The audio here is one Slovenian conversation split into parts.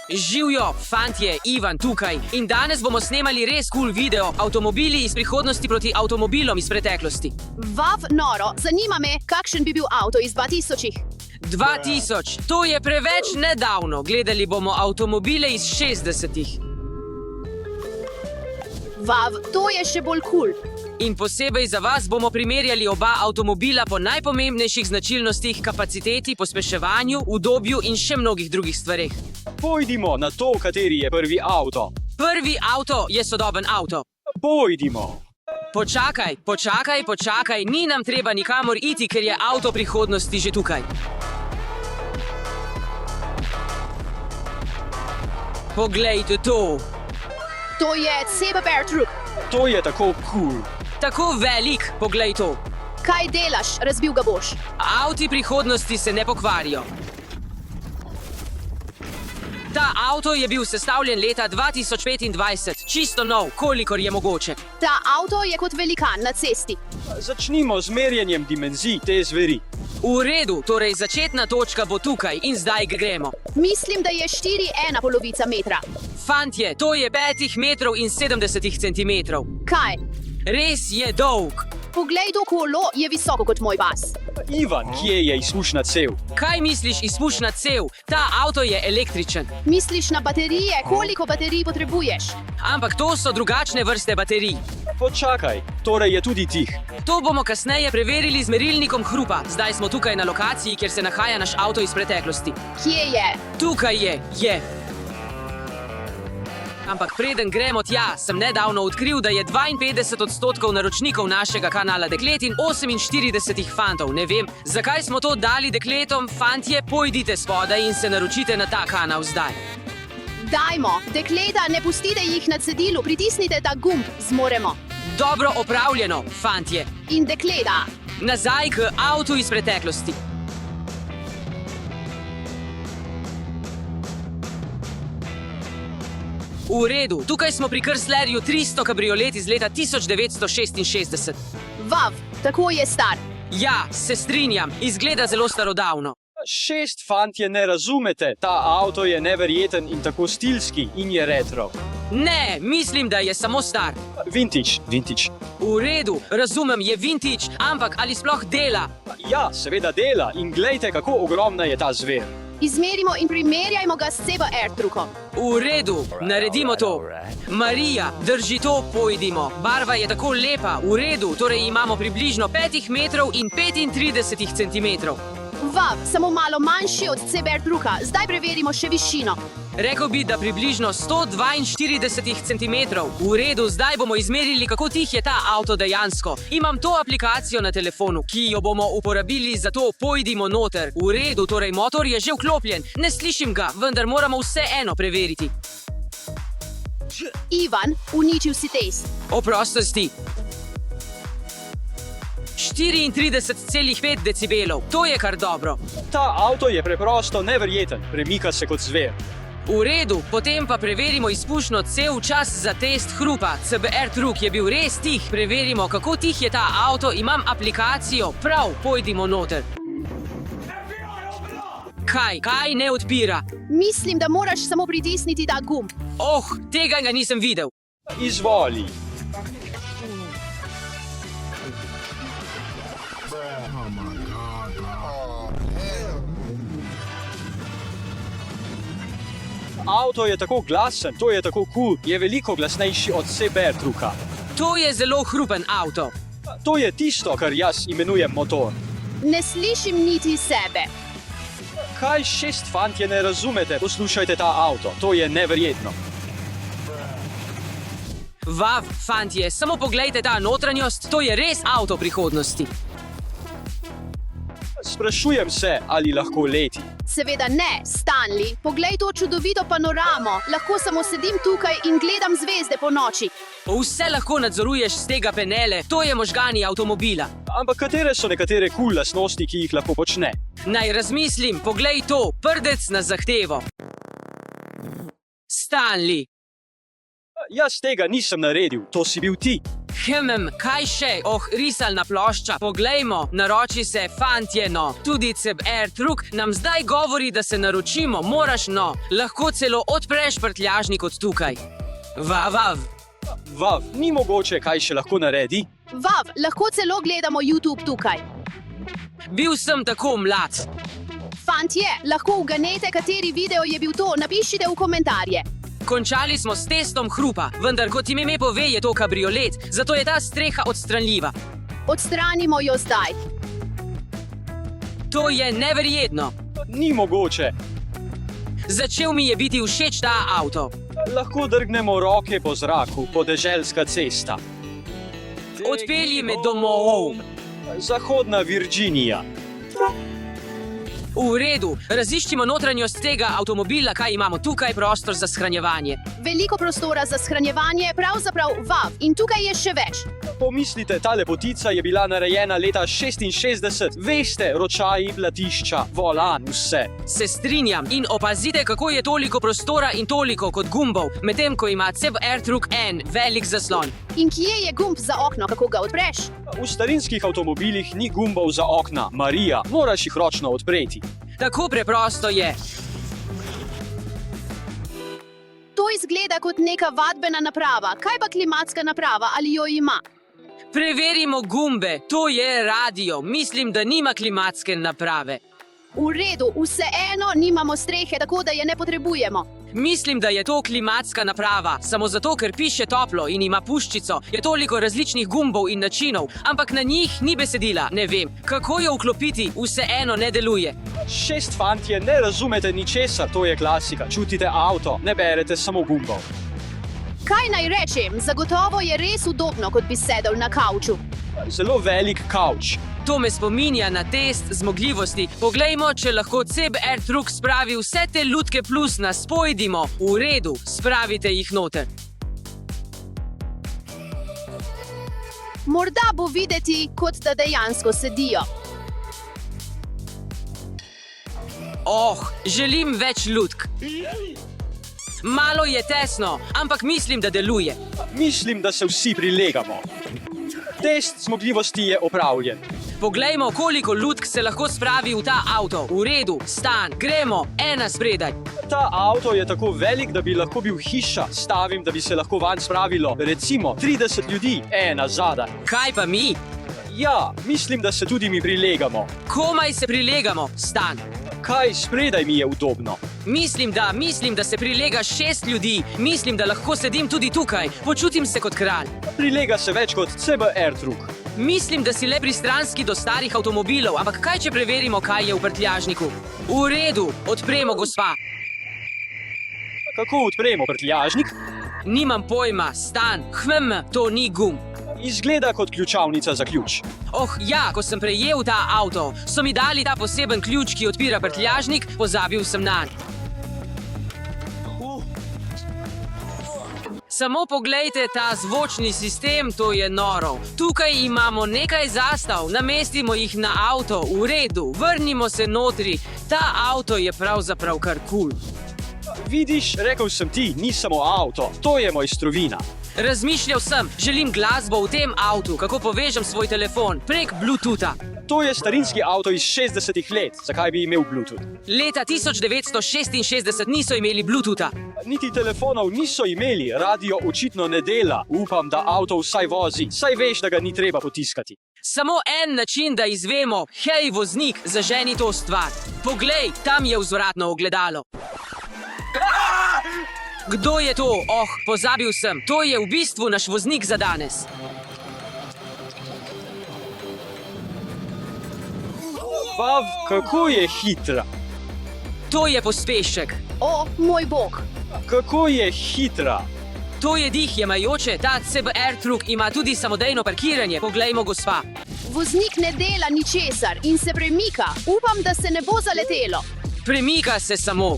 Živjo, fantje, Ivan tukaj in danes bomo snemali res kul video avtomobili iz prihodnosti proti avtomobilom iz preteklosti. Vav, noro, zanima me, kakšen bi bil avto iz 2000-ih. 2000, to je preveč nedavno. Gledali bomo avtomobile iz 60-ih. Vav, to je še bolj kul. In posebej za vas bomo primerjali oba avtomobila po najpomembnejših značilnostih, kapaciteti, pospeševanju, udobju in še mnogih drugih stvareh. Pojdimo na to, kateri je prvi avto. Prvi avto je sodoben avto. Pojdimo. Počakaj, ni nam treba nikamor iti, ker je avto prihodnosti že tukaj. Poglejte to. To je Cybertruck. To je tako cool. Tako velik, poglej to. Kaj delaš, razbil ga boš. Avti prihodnosti se ne pokvarijo. Ta avto je bil sestavljen leta 2025, čisto nov, kolikor je mogoče. Ta avto je kot velikan na cesti. Začnimo z merjenjem dimenzij te zveri. V redu, torej začetna točka bo tukaj in zdaj gremo. Mislim, da je 4,1 polovica metra. Fantje, to je 5 metrov in 70 centimetrov. Kaj? Res je dolg. Poglej, to kolo je visoko kot moj bas. Ivan, kje je izpušna cev? Kaj misliš, izpušna cev? Ta avto je električen. Misliš na baterije, koliko baterij potrebuješ? Ampak to so drugačne vrste baterij. Počakaj, torej je tudi tih. To bomo kasneje preverili z merilnikom hrupa. Zdaj smo tukaj na lokaciji, kjer se nahaja naš avto iz preteklosti. Kje je? Tukaj je. Ampak preden gremo tja, sem nedavno odkril, da je 52% naročnikov našega kanala deklet in 48 fantov. Ne vem, zakaj smo to dali dekletom. Fantje, pojdite spodaj in se naročite na ta kanal zdaj. Dajmo, dekleta, ne pustite jih na cedilu, pritisnite ta gumb, zmoremo. Dobro opravljeno, fantje. In dekleta. Nazaj k avtu iz preteklosti. V redu, tukaj smo pri Chryslerju 300 kabriolet iz leta 1966. Vav, tako je star. Ja, se strinjam, izgleda zelo starodavno. 6 fantje ne razumete, ta avto je neverjeten in tako stilski in je retro. Ne, mislim, da je samo star. Vintage. V redu, razumem, je vintage, ampak ali sploh dela? Ja, seveda dela in glejte, kako ogromna je ta zver. Izmerimo in primerjajmo ga s Cybertruckom. V redu, naredimo to. Marija, drži to, pojdimo. Barva je tako lepa, v redu, torej imamo približno 5 metrov in 35 centimetrov. Vav, samo malo manjši od Cybertrucka, zdaj preverimo še višino. Rekel bi, da približno 142 centimetrov. V redu, zdaj bomo izmerili, kako tih je ta avto dejansko. Imam to aplikacijo na telefonu, ki jo bomo uporabili, zato pojdimo noter. V redu, torej motor je že vklopljen. Ne slišim ga, vendar moramo vseeno preveriti. Ivan, uničil si test. Oprosti. 34,5 decibelov, to je kar dobro. Ta avto je preprosto neverjeten, premika se kot zver. V redu, potem pa preverimo izpušno cev. Čas za test hrupa. Cybertruck je bil res tih. Preverimo, kako tih je ta avto. Imam aplikacijo, prav, pojdimo noter. Kaj ne odpira? Mislim, da moraš samo pritisniti ta gumb. Tega ga nisem videl. Izvoli. Avto je tako glasen, to je tako cool, je veliko glasnejši od Cybertrucka. To je zelo hrupen avto. To je tisto, kar jaz imenujem motor. Ne slišim niti sebe. Kaj 6 fantje ne razumete? Poslušajte ta avto, to je neverjetno. Vav, fantje, samo poglejte ta notranjost, to je res avto prihodnosti. Sprašujem se, ali lahko leti. Seveda ne, Stanley. Poglej to čudovito panoramo. Lahko samo sedim tukaj in gledam zvezde po noči. Vse lahko nadzoruješ z tega penele, to je možgani avtomobila. Ampak katere so nekatere cool lastnosti, ki jih lahko počne? Naj razmislim, poglej to, prdec na zahtevo. Stanley. Jaz tega nisem naredil, to si bil ti. Kaj še? Risalna plošča. Poglejmo, naroči se, fantje, no. Tudi CBR truk nam zdaj govori, da se naročimo, moraš, no. Lahko celo odpreš prtljažnik od tukaj. Vav. Vav, ni mogoče, kaj še lahko naredi? Vav, lahko celo gledamo YouTube tukaj. Bil sem tako mlad. Fantje, lahko uganete, kateri video je bil to, napišite v komentarje. Končali smo s testom hrupa, vendar kot ime pove, je to kabriolet, zato je ta streha odstranljiva. Odstranimo jo zdaj. To je neverjetno. Ni mogoče. Začel mi je biti všeč ta avto. Lahko drgnemo roke po zraku, podeželska cesta. Odpelji me domov. Zahodna Virginija. V redu, raziščimo notranjost tega avtomobila, kaj imamo tukaj, prostor za shranjevanje. Veliko prostora za shranjevanje, pravzaprav vav, in tukaj je še več. Pomislite, ta lepotica je bila narejena leta 66. Veste, ročaji, platišča, volan, vse. Se strinjam in opazite, kako je toliko prostora in toliko kot gumbov, medtem ko ima CBR truk en velik zaslon. In kje je gumb za okno, kako ga odpreš? V starinskih avtomobilih ni gumbov za okna. Marija, moraš jih ročno odpreti. Tako preprosto je. To izgleda kot neka vadbena naprava. Kaj pa klimatska naprava, ali jo ima? Preverimo gumbe, to je radio. Mislim, da nima klimatske naprave. V redu, vseeno nimamo strehe, tako da je ne potrebujemo. Mislim, da je to klimatska naprava, samo zato, ker piše toplo in ima puščico, je toliko različnih gumbov in načinov, ampak na njih ni besedila, ne vem. Kako jo vklopiti, vseeno ne deluje. 6 fantje, ne razumete ničesar, to je klasika. Čutite avto, ne berete samo gumbov. Kaj naj rečem, zagotovo je res udobno, kot bi sedel na kavču. Zelo velik kavč. To me spominja na test zmogljivosti. Poglejmo, če lahko CBR truk spravi vse te lutke plus nas pojdimo. V redu, spravite jih noter. Morda bo videti, kot da dejansko sedijo. Želim več lutk. Malo je tesno, ampak mislim, da deluje. Mislim, da se vsi prilegamo. Test zmogljivosti je opravljen. Poglejmo, koliko lutk se lahko spravi v ta avto. V redu, stan, gremo, ena spredaj. Ta avto je tako velik, da bi lahko bil hiša. Stavim, da bi se lahko vanj spravilo recimo 30 ljudi, ena zadaj. Kaj pa mi? Ja, mislim, da se tudi mi prilegamo. Komaj se prilegamo, stan. Kaj spredaj mi je udobno? Mislim, da se prilega 6 ljudi. Mislim, da lahko sedim tudi tukaj. Počutim se kot kralj. Prilega se več kot CBR truk. Mislim, da si le pristranski do starih avtomobilov, ampak kaj, če preverimo, kaj je v prtljažniku? V redu, odpremo, gospa. Kako odpremo prtljažnik? Nimam pojma, stan. To ni gumb. Izgleda kot ključavnica za ključ. Ja, ko sem prejel ta avto, so mi dali ta poseben ključ, ki odpira prtljažnik, pozabil sem nanj. Samo poglejte ta zvočni sistem, to je noro. Tukaj imamo nekaj zastav, namestimo jih na avto, v redu, vrnimo se notri. Ta avto je pravzaprav kar kul. Vidiš, rekel sem ti, ni samo avto, to je mojstrovina. Razmišljal sem, želim glasbo v tem avtu, kako povežem svoj telefon prek Bluetootha. To je starinski avto iz 60-ih let, zakaj bi imel Bluetooth? Leta 1966 niso imeli Bluetootha. Niti telefonov niso imeli, radio očitno ne dela. Upam, da avto vsaj vozi, saj veš, da ga ni treba potiskati. Samo en način, da izvemo, hej voznik, zaženi to stvar. Poglej, tam je vzvratno ogledalo. Kdo je to? Pozabil sem. To je v bistvu naš voznik za danes. Vav, kako je hitra. To je pospešek. Moj bog. Kako je hitra. To je dih jemajoče. Ta CBR truk ima tudi samodejno parkiranje. Poglejmo, gospa. Voznik ne dela ničesar in se premika. Upam, da se ne bo zaletelo. Premika se samo.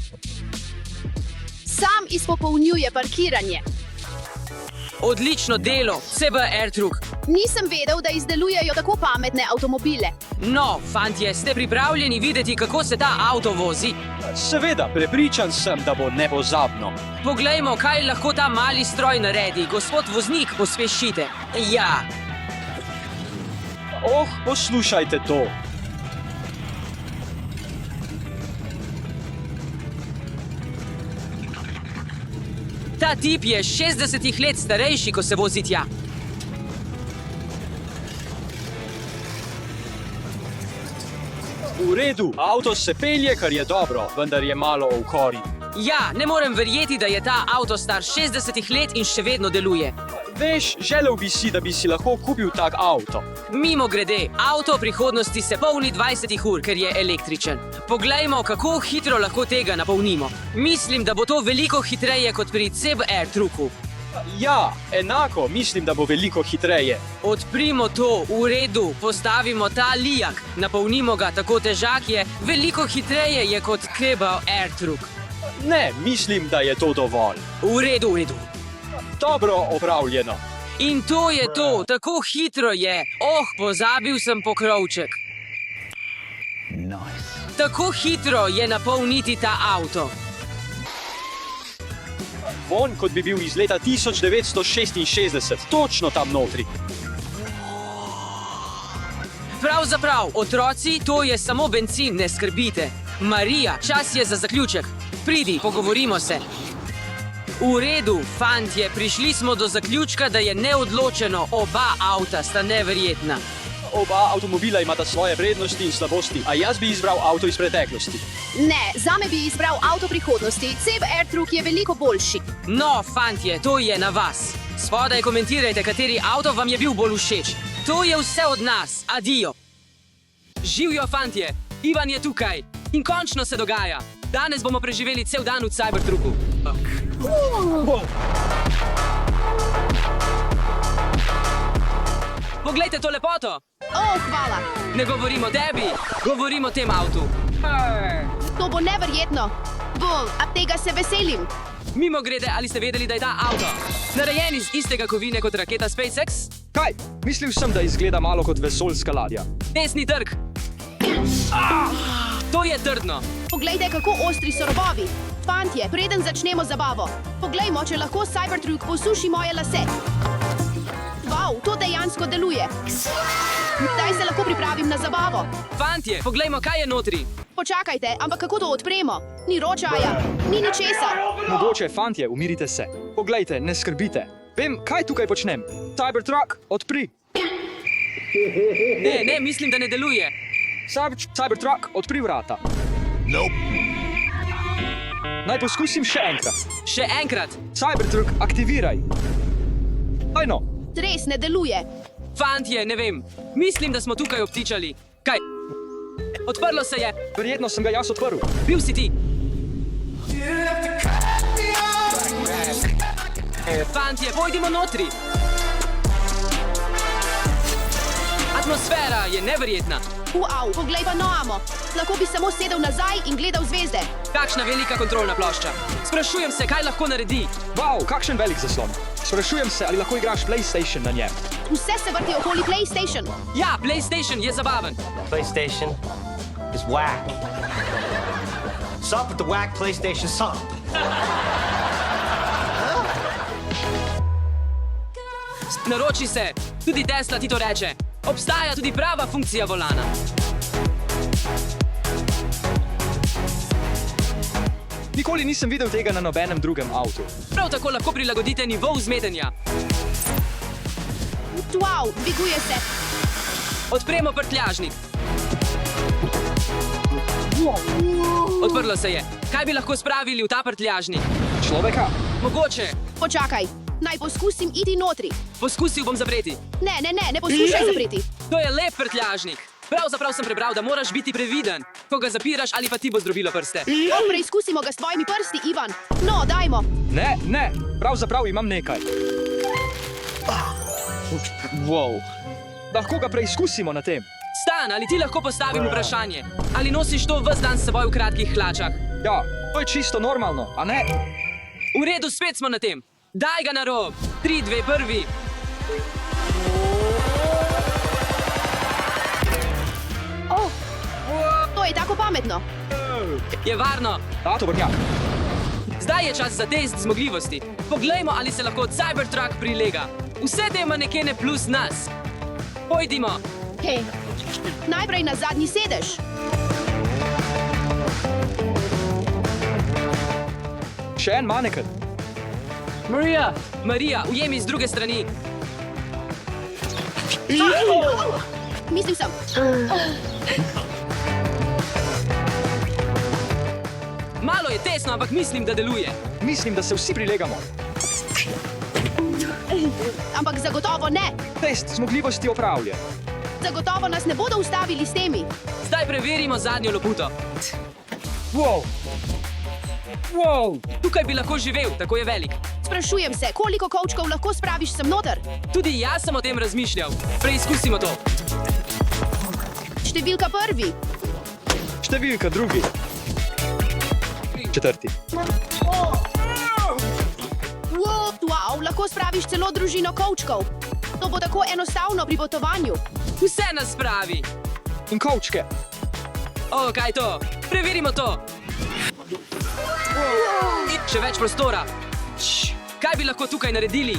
Sam izpopolnjuje parkiranje. Odlično delo, CBR truk. Nisem vedel, da izdelujejo tako pametne avtomobile. No, fantje, ste pripravljeni videti, kako se ta avto vozi? Seveda, prepričan sem, da bo nepozabno. Poglejmo, kaj lahko ta mali stroj naredi. Gospod voznik, pospešite. Ja, Oh, poslušajte to. ta tip je 60 let starejši, ko se vozi tja. V redu, avto se pelje, kar je dobro, vendar je malo v kori. Ja, ne morem verjeti, da je ta avto star 60 let in še vedno deluje. Veš, želel bi si, da bi si lahko kupil tak avto. Mimo grede, avto prihodnosti se polni 20 ur, ker je električen. Poglejmo, kako hitro lahko tega napolnimo. Mislim, da bo to veliko hitreje kot pri CEB AirTrucku. Ja, enako, mislim, da bo veliko hitreje. Odprimo to, v redu, postavimo ta lijak, napolnimo ga, tako težak je, veliko hitreje je kot CEB AirTruck. Ne, mislim, da je to dovolj. V redu, v redu. Dobro opravljeno. In to je to, tako hitro je. Oh, pozabil sem pokrovček. Tako hitro je napolniti ta avto. Von, kot bi bil iz leta 1966, točno tam notri. Pravzaprav, otroci, to je samo bencin, ne skrbite. Marija, čas je za zaključek. Pridi, pogovorimo se. V redu, fantje, prišli smo do zaključka, da je neodločeno, oba avta sta neverjetna. Oba avtomobila imata svoje prednosti in slabosti, a jaz bi izbral avto iz preteklosti. Ne, zame bi izbral avto prihodnosti. CEB AirTruck je veliko boljši. No, fantje, to je na vas. Spodaj komentirajte, kateri avto vam je bil bolj všeč. To je vse od nas. Adijo. Živijo, fantje. Ivan je tukaj. In končno se dogaja. Danes bomo preživeli cel dan v Cybertrucku. Poglejte to lepoto. Oh, hvala. Ne govorimo o tebi, govorimo o tem avtu. To bo neverjetno. Bom, a tega se veselim. Mimo grede, ali ste vedeli, da je ta avto narejen iz istega kovine kot raketa SpaceX? Kaj? Mislil sem, da izgleda malo kot vesoljska ladja. Desni trg. To je trdno. Poglejte, kako ostri so robovi. Fantje, preden začnemo zabavo, poglejmo, če lahko Cybertruck posuši moje lase. Wow, to dejansko deluje. Kdaj se lahko pripravim na zabavo? Fantje, poglejmo, kaj je notri. Počakajte, ampak kako to odpremo? Ni ročaja, ni ničesar. Mogoče, fantje, umirite se. Poglejte, ne skrbite. Vem, kaj tukaj počnem. Cybertruck, odpri. Ne, mislim, da ne deluje. Cybertruck, odpri vrata. Naj poskusim še enkrat. Še enkrat. Cybertruck, aktiviraj. Ajno. Res ne deluje. Fantje, ne vem. Mislim, da smo tukaj obtičali. Kaj? Odprlo se je. Verjetno sem ga jaz odprl. Bil si ti. Fantje, pojdimo notri. Atmosfera je neverjetna. Wow, poglej pa noamo. Lahko bi samo sedel nazaj in gledal zvezde. Kakšna velika kontrolna plošča. Sprašujem se, kaj lahko naredi. Wow, kakšen velik zaslon. Sprašujem se, ali lahko igraš PlayStation na njem. Vse se vrti okoli PlayStation. Ja, PlayStation je zabaven. PlayStation is whack. Sup with the whack PlayStation sup. Naroči se. Tudi Tesla ti to reče. Obstaja tudi prava funkcija volana. Nikoli nisem videl tega na nobenem drugem avtu. Prav tako lahko prilagodite nivo vzmetenja. Wow, dviguje se. Odpremo prtljažnik. Odprlo se je. Kaj bi lahko spravili v ta prtljažnik? Človeka? Mogoče. Počakaj, naj poskusim iti notri. Poskusil bom zapreti. Ne poskušaj zapreti. To je lep prtljažnik. Pravzaprav sem prebral, da moraš biti previden, ko ga zapiraš ali pa ti bo zdrobilo prste. Preizkusimo ga s tvojimi prsti, Ivan. No, dajmo. Ne, pravzaprav imam nekaj. Wow. Lahko ga preizkusimo na tem. Stan, ali ti lahko postavim vprašanje? Ali nosiš to ves dan s seboj v kratkih hlačah? Ja, to je čisto normalno, a ne? V redu, spet smo na tem. Daj ga na rob. 3, 2, 1. Oh, to je tako pametno. Je varno. Da, tovornjak. Zdaj je čas za test zmogljivosti. Poglejmo, ali se lahko Cybertruck prilega. Vse te manekene plus nas. Pojdimo. Hej, najprej na zadnji sedež. Še en maneken. Marija, ujemi z druge strani. Mislil sem. Malo je tesno, ampak mislim, da deluje. Mislim, da se vsi prilegamo. Ampak zagotovo ne. Test zmogljivosti opravljen. Zagotovo nas ne bodo ustavili s temi. Zdaj preverimo zadnjo loputo. Wow. Tukaj bi lahko živel, tako je velik. Sprašujem se, koliko kovčkov lahko spraviš sem noter? Tudi jaz sem o tem razmišljal. Preizkusimo to. Številka prvi. Številka drugi. Četrti. Wow, lahko spraviš celo družino kovčkov. To bo tako enostavno pri potovanju. Vse nas spravi. In kovčke. O, kaj je to? Preverimo to. Še več prostora. Kaj bi lahko tukaj naredili?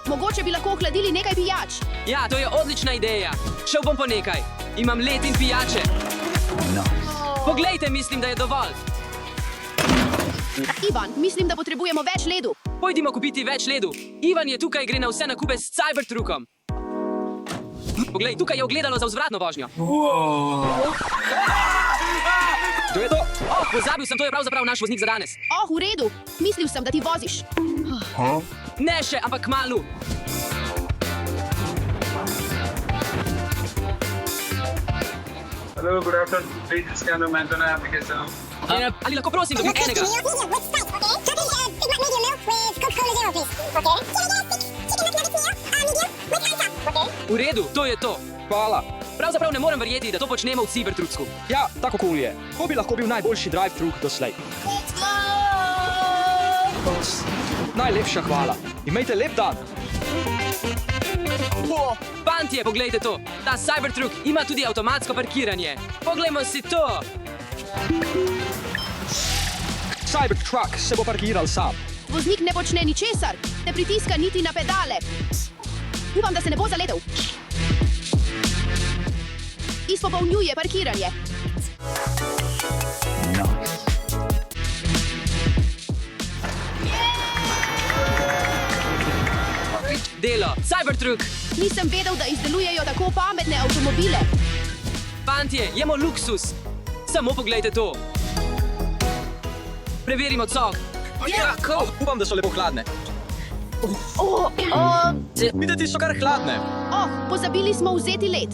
Mogoče bi lahko ohladili nekaj pijač. Ja, to je odlična ideja. Šel bom po nekaj. Imam led in pijače. Poglejte, mislim, da je dovolj. Ivan, mislim, da potrebujemo več ledu. Pojdimo kupiti več ledu. Ivan je tukaj, gre na vse nakupe s Cybertruckom. Poglej, tukaj je ogledalo za vzvratno vožnjo. To je to. Oh, pozabil sem, to je pravzaprav naš voznik za danes. Oh, v redu. Mislil sem, da ti voziš. Ne še, ampak kmalu. Hello, good afternoon. Please scan the Mentona application. Ali lahko prosim dobim enega? V redu, to je to. Hvala. Pravzaprav ne morem verjeti, da to počnemo v Cybertrucku. Ja, tako cool je. To bi lahko bil najboljši drive-thru doslej. Najlepša hvala. Imejte lep dan. Fantje, poglejte to. Ta Cybertruck ima tudi avtomatsko parkiranje. Poglejmo si to. Cybertruck se bo parkiral sam. Voznik ne počne ničesar. Ne pritiska niti na pedale. Upam, da se ne bo zaletel. Izpopolnjuje parkiranje. Delo, Cybertruck. Nisem vedel, da izdelujejo tako pametne avtomobile. Fantje, jemo luksus. Samo poglejte to. Preverimo cok. Upam, da so lepo hladne. Videti so kar hladne. Oh, pozabili smo vzeti led.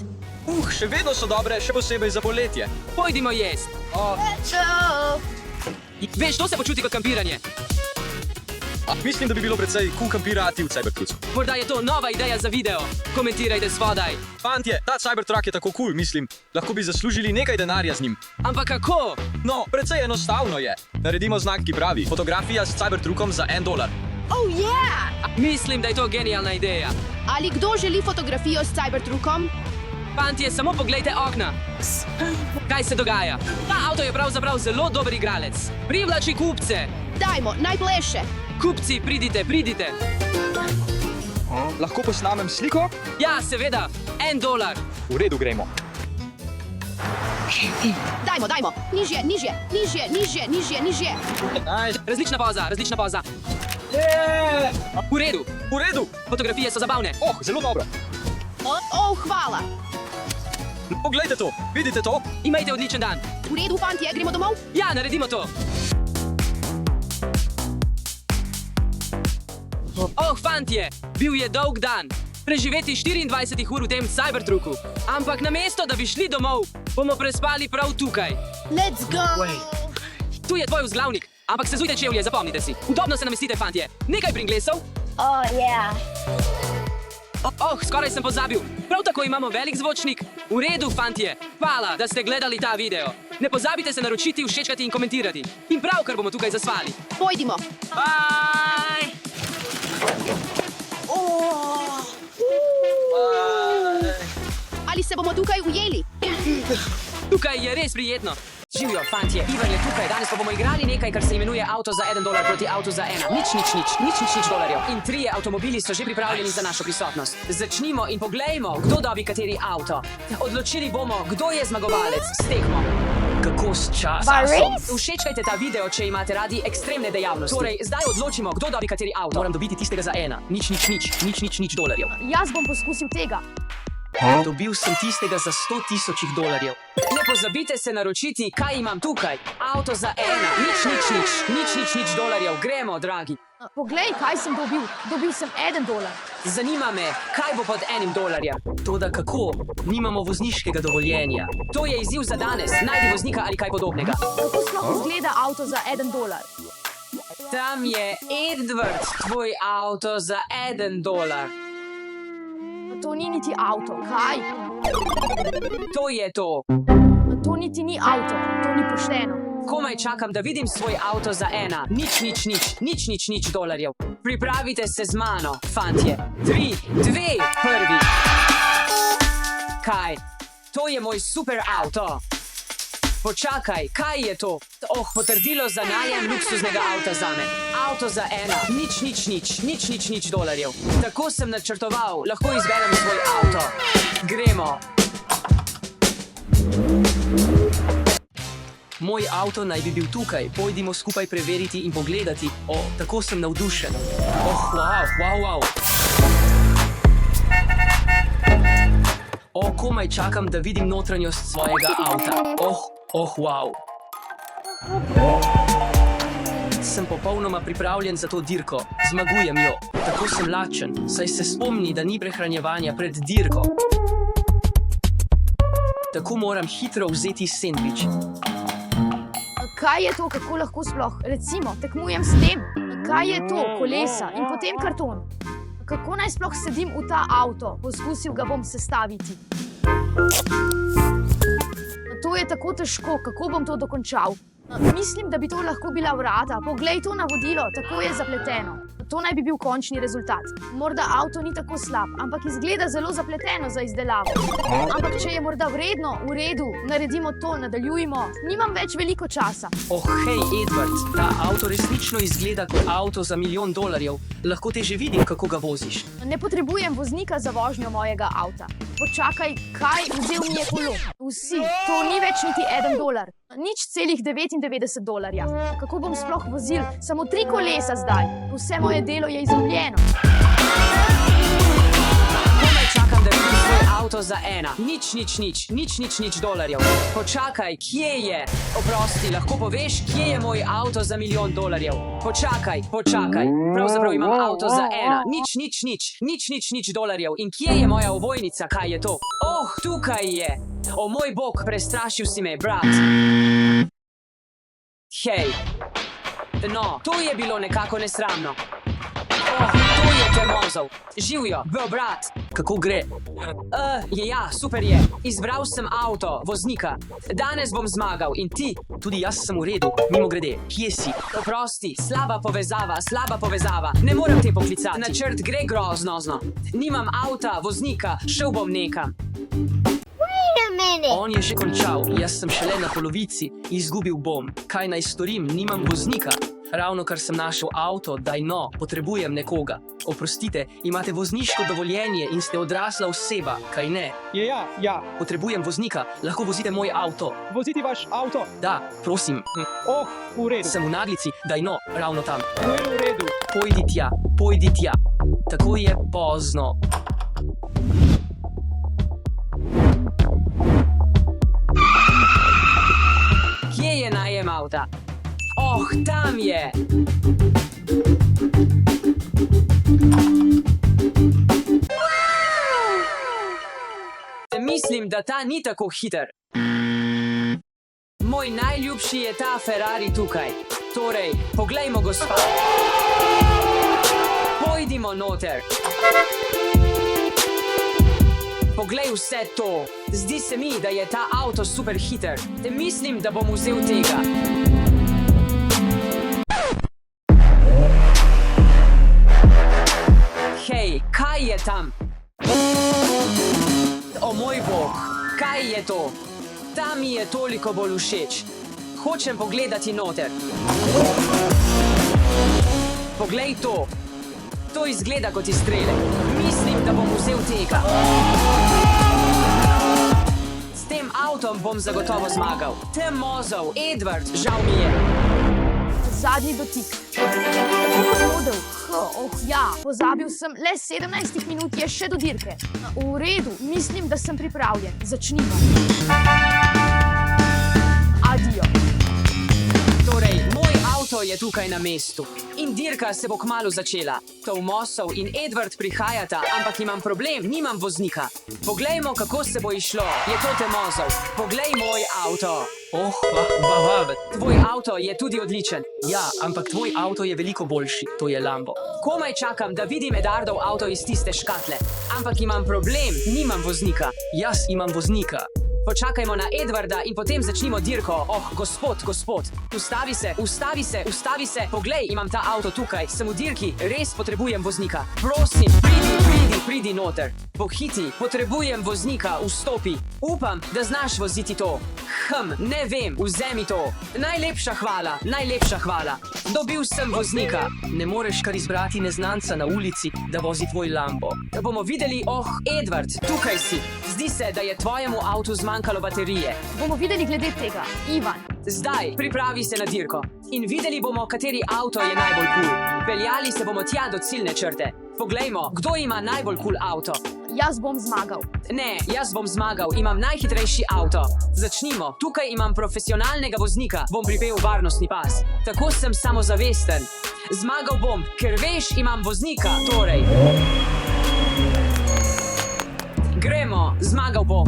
Še vedno so dobre, še posebej za poletje. Pojdimo jest. Veš, to se počuti kot kampiranje. Mislim, da bi bilo precej cool kampirati v Cybertrucku. Morda je to nova ideja za video. Komentirajte spodaj. Fantje, ta Cybertruck je tako cool, mislim. Lahko bi zaslužili nekaj denarja z njim. Ampak kako? No, precej enostavno je. Naredimo znak, ki pravi: fotografija s Cybertruckom za $1. Oh, yeah! Mislim, da je to genialna ideja. Ali kdo želi fotografijo s Cybertruckom? Fantje, samo poglejte okna. Kaj se dogaja? Ta avto je pravzaprav zelo dober igralec. Privlači kupce. Dajmo, naj pleše. Kupci, pridite, pridite. Lahko posnamem sliko? Ja, seveda. $1. V redu, gremo. Dajmo. Nižje. Nižje. Različna poza. V redu. Fotografije so zabavne. Oh, zelo dobro. Oh, hvala. Poglejte to, vidite to? Imejte odličen dan. V redu, fantje, gremo domov? Ja, naredimo to. Oh, fantje, bil je dolg dan. Preživeti 24 ur v tem Cybertrucku. Ampak namesto, da bi šli domov, bomo prespali prav tukaj. Let's go! Tu je tvoj vzglavnik, ampak sezujte čevlje, zapomnite si. Udobno se namestite, fantje. Nekaj pringlesov? Oh, yeah. Oh, skoraj sem pozabil. Prav tako imamo velik zvočnik. V redu, fantje. Hvala, da ste gledali ta video. Ne pozabite se naročiti, všečkati in komentirati. In pravkar bomo tukaj zasvali. Pojdimo. Bye! Ali se bomo tukaj ujeli? Tukaj je res prijetno. Živijo, fantje, Ivan je tukaj, danes pa bomo igrali nekaj, kar se imenuje avto za $1 proti avto za 1. Nič dolarjev. In 3 avtomobili so že pripravljeni za našo prisotnost. Začnimo in poglejmo, kdo dobi kateri avto. Odločili bomo, kdo je zmagovalec s tekmo. Kako s časom? Všečkajte ta video, če imate radi ekstremne dejavnosti. Torej, zdaj odločimo, kdo dobi kateri avto. Moram dobiti tistega za 1. Nič dolarjev. Jaz bom poskusil tega. Dobil sem tistega za $100,000. Ne pozabite se naročiti, kaj imam tukaj. Avto za 1. Nič dolarjev. Gremo, dragi. Poglej, kaj sem dobil. Dobil sem $1. Zanima me, kaj bo pod $1. Toda kako? Nimamo vozniškega dovoljenja. To je izziv za danes. Najdi voznika ali kaj podobnega. Kako sploh izgleda avto za $1? Tam je Edward, tvoj avto za $1. To ni niti avto, kaj? To je to. To niti ni avto, to ni pošteno. Komaj čakam, da vidim svoj avto za 1. Nič dolarjev. Pripravite se z mano, fantje. 3, 2, 1. Kaj? To je moj super avto. Počakaj, kaj je to? Potrdilo za najem luksuznega avta zame. Avto za 1. Nič dolarjev. Tako sem načrtoval, lahko izberem svoj avto. Gremo. Moj avto naj bi bil tukaj. Pojdimo skupaj preveriti in pogledati. Tako sem navdušen. Wow. Komaj čakam, da vidim notranjost svojega avta. Wow. Sem popolnoma pripravljen za to dirko. Zmagujem jo. Tako sem lačen, saj se spomni, da ni prehranjevanja pred dirko. Tako moram hitro vzeti sendvič. Kaj je to, kako lahko sploh? Recimo, tekmujem s tem. Kaj je to? Kolesa in potem karton. Kako naj sploh sedim v ta avto? Poskusil ga bom sestaviti. To je tako težko, kako bom to dokončal? Mislim, da bi to lahko bila vrata. Poglej to navodilo, tako je zapleteno. To naj bi bil končni rezultat. Morda avto ni tako slab, ampak izgleda zelo zapleteno za izdelavo. Ampak če je morda vredno, v redu, naredimo to, nadaljujmo. Nimam več veliko časa. Hej, Edward, ta avto resnično izgleda kot avto za $1,000,000. Lahko te že vidim, kako ga voziš. Ne potrebujem voznika za vožnjo mojega avta. Počakaj, kaj? Vzel mi je kolo. Vsi, to ni več niti $1. $0,99. Kako bom sploh vozil? Samo 3 kolesa zdaj. Vse moje delo je izgubljeno. Komaj čakam, da vidim svoj avto za 1. Nič dolarjev. Počakaj, kje je? Oprosti, lahko poveš, kje je moj avto za $1,000,000? Počakaj. Pravzaprav imam avto za 1. Nič dolarjev. In kje je moja ovojnica? Kaj je to? Tukaj je. Moj bog, prestrašil si me, brat. Hej. No, to je bilo nekako nesramno. To je Termozov. Živijo, brat. Kako gre? Super je. Izbral sem avto, voznika. Danes bom zmagal in ti? Tudi jaz sem v redu. Mimogrede, kje si? Oprosti, slaba povezava. Ne morem te poklicati. Načrt gre grozno. Nimam avta, voznika, šel bom nekam. On je že končal, jaz sem šele na polovici. Izgubil bom. Kaj naj storim? Nimam voznika. Ravno kar sem našel avto, potrebujem nekoga. Oprostite, imate vozniško dovoljenje in ste odrasla oseba, kaj ne? Ja. Potrebujem voznika, lahko vozite moj avto. Voziti vaš avto? Da, prosim. V redu. Sem v naglici, ravno tam. V redu. Pojdi tja. Tako je pozno. Kje je najem avta? Tam je! Mislim, da ta ni tako hiter. Moj najljubši je ta Ferrari tukaj. Torej, poglejmo, gospa. Pojdimo noter. Poglej vse to. Zdi se mi, da je ta avto super hiter. Mislim, da bom vzel tega. Hej, kaj je tam? O moj bog, kaj je to? Ta mi je toliko bolj všeč. hočem pogledati noter. Poglej to. To izgleda kot izstrelek. Mislim, da bom vzel tega. S tem avtom bom zagotovo zmagal. Te mozov, Edward, žal mi je. Zadnji dotik. Model. Ja, pozabil sem, le 17 minut je še do dirke. V redu, mislim, da sem pripravljen. Začnimo. Adijo. Torej, moj avto je tukaj na mestu. In dirka se bo kmalu začela. Tomosov in Edward prihajata, ampak imam problem, nimam voznika. Poglejmo, kako se bo išlo. Je to Tomosov. Poglej moj avto. Tvoj avto je tudi odličen. Ja, ampak tvoj avto je veliko boljši, to je Lambo. Komaj čakam, da vidim Edardov avto iz tiste škatle. Ampak imam problem, nimam voznika. Jaz imam voznika. Počakajmo na Edwarda in potem začnimo dirko. Gospod. Ustavi se. Poglej, imam ta avto tukaj. Sem v dirki, res potrebujem voznika. Prosim, pridi noter. Pohiti, potrebujem voznika, vstopi. Upam, da znaš voziti to. Ne vem, vzemi to. Najlepša hvala. Dobil sem voznika. Ne moreš kar izbrati neznanca na ulici, da vozi tvoj Lambo. Bomo videli, Edward, tukaj si. Zdi se, da je tvojemu avtu zmanjkalo baterije. Bomo videli glede tega. Ivan. Zdaj, pripravi se na dirko. In videli bomo, kateri avto je najbolj kul. Peljali se bomo tja do ciljne črte. Poglejmo, kdo ima najbolj kul avto. Jaz bom zmagal. Ne, jaz bom zmagal, imam najhitrejši avto. Začnimo, tukaj imam profesionalnega voznika, bom pripel varnostni pas. Tako sem samozavesten. Zmagal bom, ker veš, imam voznika, torej. Gremo, zmagal bom.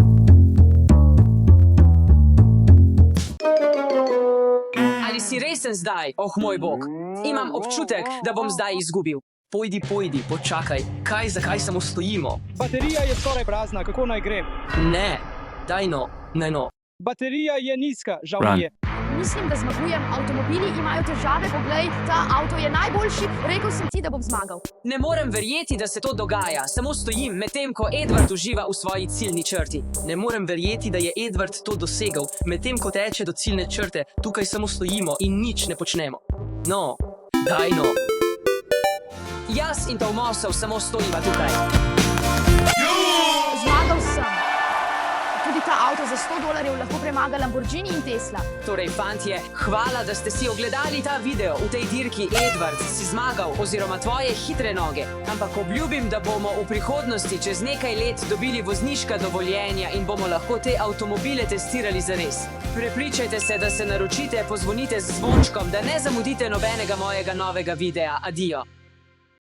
Ali si resen zdaj? Moj bog. Imam občutek, da bom zdaj izgubil. Pojdi, počakaj. Zakaj samo stojimo? Baterija je skoraj prazna, kako naj grem? Ne, daj no. Baterija je nizka, žal mi je. Mislim, da zmagujem. Avtomobili imajo težave, poglej, ta avto je najboljši. Rekel sem ti, da bom zmagal. Ne morem verjeti, da se to dogaja. Samo stojim, medtem ko Edward uživa v svoji ciljni črti. Ne morem verjeti, da je Edward to dosegel, medtem ko teče do ciljne črte. Tukaj samo stojimo in nič ne počnemo. No, daj no. Jaz in Tomosov samo stojiva tukaj. Zmagal sem. Tudi ta avto za $100 lahko premaga Lamborghini in Tesla. Torej, fantje, hvala, da ste si ogledali ta video. V tej dirki, Edward, si zmagal oziroma tvoje hitre noge. Ampak obljubim, da bomo v prihodnosti čez nekaj let dobili vozniška dovoljenja in bomo lahko te avtomobile testirali zares. Prepričajte se, da se naročite, pozvonite z zvončkom, da ne zamudite nobenega mojega novega videa. Adijo.